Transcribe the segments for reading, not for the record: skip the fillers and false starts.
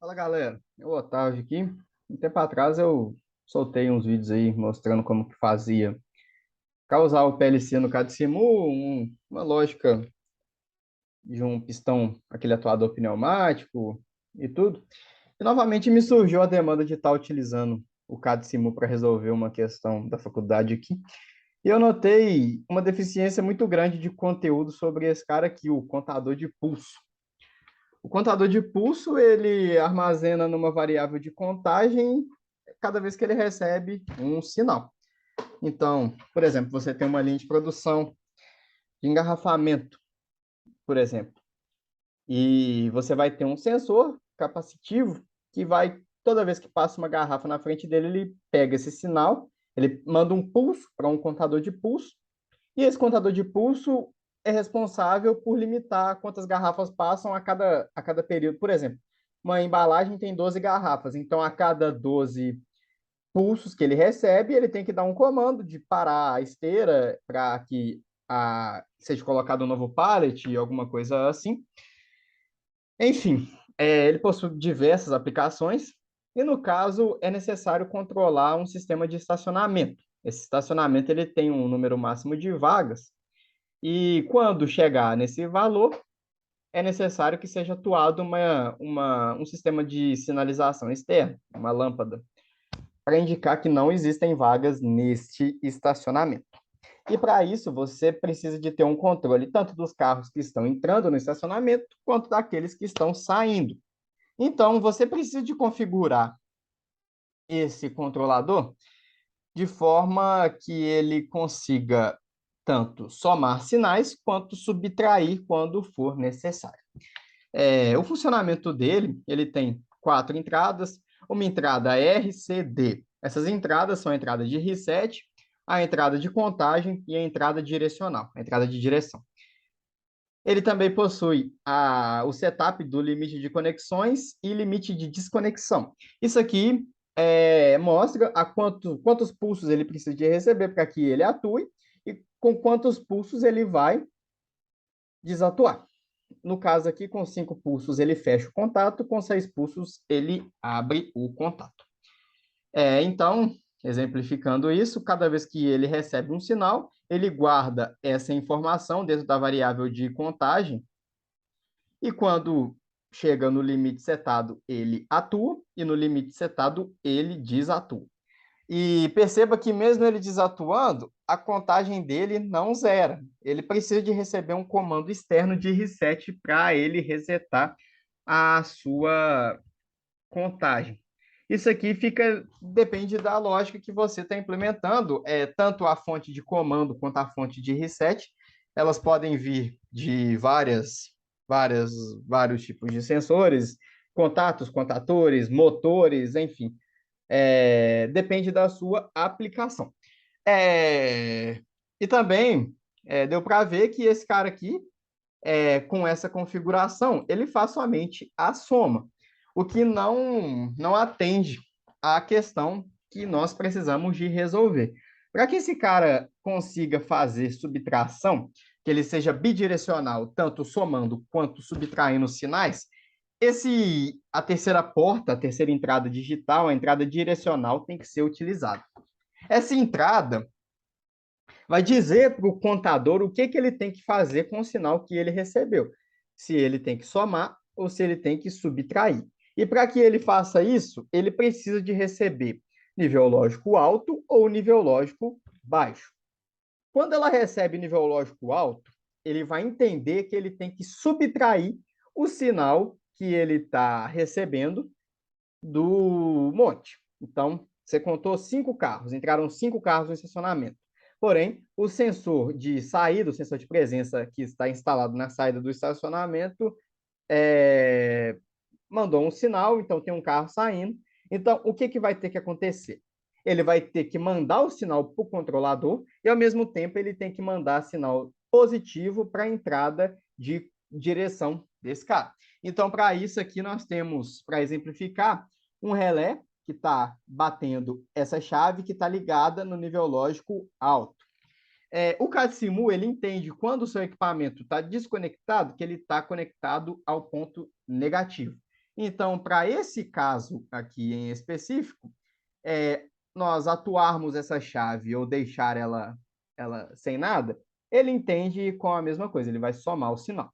Fala galera, é o Otávio aqui. Um tempo atrás eu soltei uns vídeos aí mostrando como que fazia para usar o PLC no CAD-SIMU, uma lógica de um pistão, aquele atuador pneumático e tudo. E novamente me surgiu a demanda de estar utilizando o CAD-SIMU para resolver uma questão da faculdade aqui. E eu notei uma deficiência muito grande de conteúdo sobre esse cara aqui, o contador de pulso. O contador de pulso, ele armazena numa variável de contagem cada vez que ele recebe um sinal. Então, por exemplo, você tem uma linha de produção de engarrafamento, por exemplo, e você vai ter um sensor capacitivo que vai, toda vez que passa uma garrafa na frente dele, ele pega esse sinal, ele manda um pulso para um contador de pulso, e esse contador de pulso é responsável por limitar quantas garrafas passam a cada período. Por exemplo, uma embalagem tem 12 garrafas, então a cada 12 pulsos que ele recebe, ele tem que dar um comando de parar a esteira para que seja colocado um novo pallet, alguma coisa assim. Enfim, ele possui diversas aplicações e, no caso, é necessário controlar um sistema de estacionamento. Esse estacionamento ele tem um número máximo de vagas e, quando chegar nesse valor, é necessário que seja atuado um sistema de sinalização externa, uma lâmpada, para indicar que não existem vagas neste estacionamento. E para isso, você precisa de ter um controle tanto dos carros que estão entrando no estacionamento, quanto daqueles que estão saindo. Então, você precisa de configurar esse controlador de forma que ele consiga tanto somar sinais quanto subtrair quando for necessário. O funcionamento dele, ele tem quatro entradas, uma entrada RCD. Essas entradas são a entrada de reset, a entrada de contagem e a entrada direcional, a entrada de direção. Ele também possui o setup do limite de conexões e limite de desconexão. Isso aqui mostra quantos pulsos ele precisa de receber para que ele atue e com quantos pulsos ele vai desatuar. No caso aqui, com 5 pulsos, ele fecha o contato, com 6 pulsos, ele abre o contato. Então, exemplificando isso, cada vez que ele recebe um sinal, ele guarda essa informação dentro da variável de contagem, e quando chega no limite setado, ele atua, e no limite setado, ele desatua. E perceba que mesmo ele desatuando, a contagem dele não zera. Ele precisa de receber um comando externo de reset para ele resetar a sua contagem. Isso aqui depende da lógica que você está implementando, tanto a fonte de comando quanto a fonte de reset, elas podem vir de várias, vários tipos de sensores, contatos, contatores, motores, enfim, depende da sua aplicação. É, e também deu para ver que esse cara aqui, com essa configuração, ele faz somente a soma, o que não atende à questão que nós precisamos de resolver. Para que esse cara consiga fazer subtração, que ele seja bidirecional, tanto somando quanto subtraindo sinais, a terceira porta, a terceira entrada digital, a entrada direcional tem que ser utilizada. Essa entrada vai dizer para o contador o que ele tem que fazer com o sinal que ele recebeu. Se ele tem que somar ou se ele tem que subtrair. E para que ele faça isso, ele precisa de receber nível lógico alto ou nível lógico baixo. Quando ela recebe nível lógico alto, ele vai entender que ele tem que subtrair o sinal que ele está recebendo do monte. Então, você contou 5 carros, entraram 5 carros no estacionamento. Porém, o sensor de saída, o sensor de presença que está instalado na saída do estacionamento, é, mandou um sinal, então tem um carro saindo. Então, o que vai ter que acontecer? Ele vai ter que mandar o sinal para o controlador e, ao mesmo tempo, ele tem que mandar sinal positivo para a entrada de direção desse carro. Então, para isso aqui, nós temos, para exemplificar, um relé que está batendo essa chave que está ligada no nível lógico alto. O CAD-SIMU, ele entende quando o seu equipamento está desconectado, que ele está conectado ao ponto negativo. Então, para esse caso aqui em específico, nós atuarmos essa chave ou deixar ela sem nada, ele entende com a mesma coisa, ele vai somar o sinal.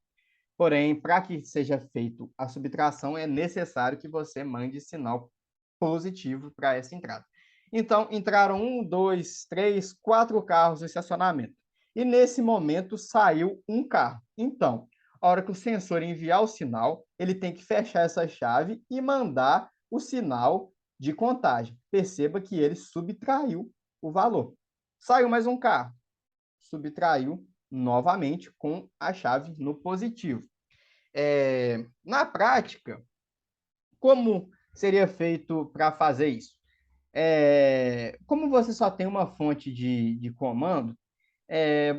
Porém, para que seja feito a subtração, é necessário que você mande sinal positivo para essa entrada. Então, entraram um, dois, três, quatro carros no estacionamento. E nesse momento saiu um carro. Então, a hora que o sensor enviar o sinal, ele tem que fechar essa chave e mandar o sinal de contagem. Perceba que ele subtraiu o valor. Saiu mais um carro, subtraiu novamente com a chave no positivo. Na prática, como seria feito para fazer isso? Como você só tem uma fonte de comando,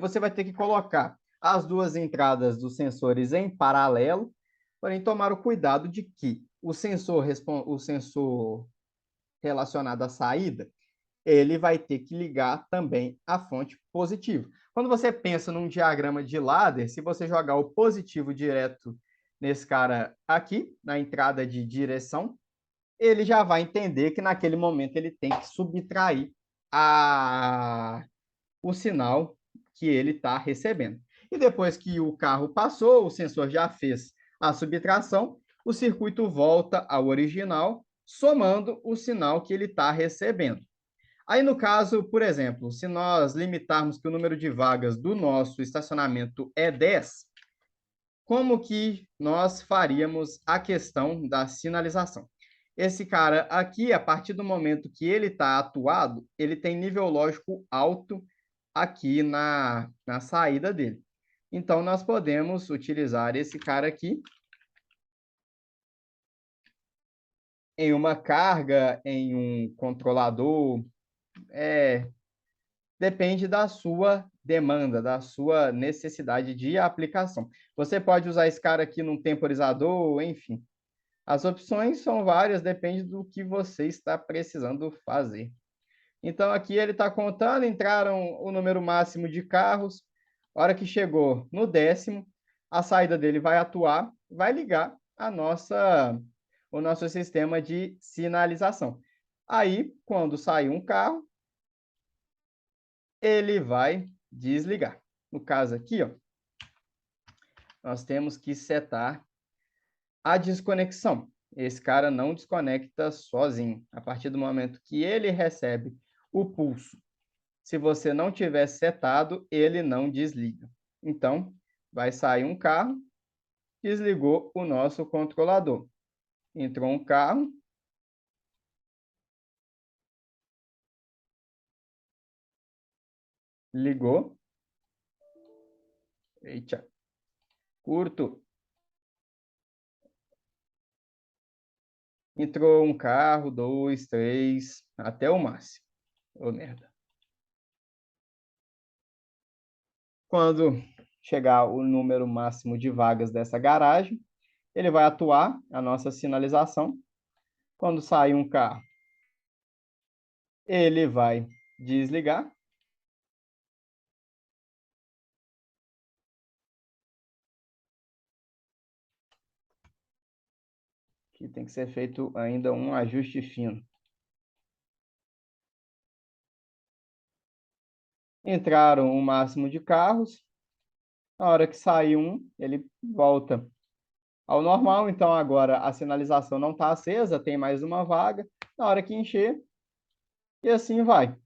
você vai ter que colocar as duas entradas dos sensores em paralelo, porém tomar o cuidado de que o sensor relacionado à saída, ele vai ter que ligar também a fonte positiva. Quando você pensa num diagrama de ladder, se você jogar o positivo direto nesse cara aqui, na entrada de direção, ele já vai entender que naquele momento ele tem que subtrair o sinal que ele está recebendo. E depois que o carro passou, o sensor já fez a subtração, o circuito volta ao original, somando o sinal que ele está recebendo. Aí, no caso, por exemplo, se nós limitarmos que o número de vagas do nosso estacionamento é 10, como que nós faríamos a questão da sinalização? Esse cara aqui, a partir do momento que ele está atuado, ele tem nível lógico alto aqui na saída dele. Então, nós podemos utilizar esse cara aqui em uma carga, em um controlador, depende da sua demanda, da sua necessidade de aplicação. Você pode usar esse cara aqui num temporizador, enfim. As opções são várias, depende do que você está precisando fazer. Então, aqui ele está contando, entraram o número máximo de carros. A hora que chegou no 10º, a saída dele vai atuar, vai ligar o nosso sistema de sinalização. Aí, quando sair um carro, ele vai desligar. No caso aqui, ó, nós temos que setar a desconexão. Esse cara não desconecta sozinho. A partir do momento que ele recebe o pulso, se você não tiver setado, ele não desliga. Então, vai sair um carro, desligou o nosso controlador. Entrou um carro, ligou. Eita, curto. Entrou um carro, dois, três, até o máximo. Ô, merda. Quando chegar o número máximo de vagas dessa garagem, ele vai atuar a nossa sinalização. Quando sair um carro, ele vai desligar. Que tem que ser feito ainda um ajuste fino. Entraram o máximo de carros. Na hora que sair um, ele volta ao normal. Então, agora a sinalização não está acesa, tem mais uma vaga. Na hora que encher, e assim vai.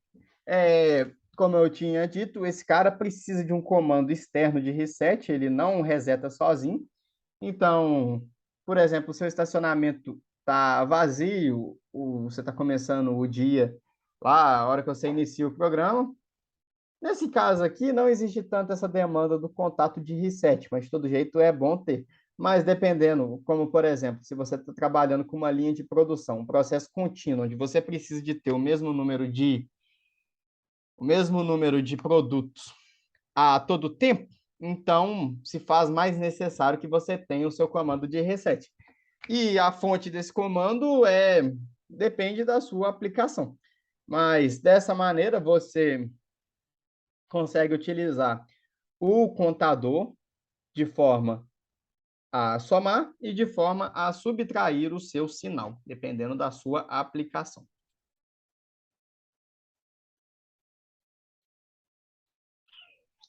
Como eu tinha dito, esse cara precisa de um comando externo de reset, ele não reseta sozinho. Então, por exemplo, o seu estacionamento está vazio, você está começando o dia lá, a hora que você inicia o programa. Nesse caso aqui, não existe tanto essa demanda do contato de reset, mas de todo jeito é bom ter. Mas dependendo, como por exemplo, se você está trabalhando com uma linha de produção, um processo contínuo, onde você precisa de ter o mesmo número de produtos a todo tempo, então se faz mais necessário que você tenha o seu comando de reset. E a fonte desse comando depende da sua aplicação. Mas dessa maneira você consegue utilizar o contador de forma a somar e de forma a subtrair o seu sinal, dependendo da sua aplicação.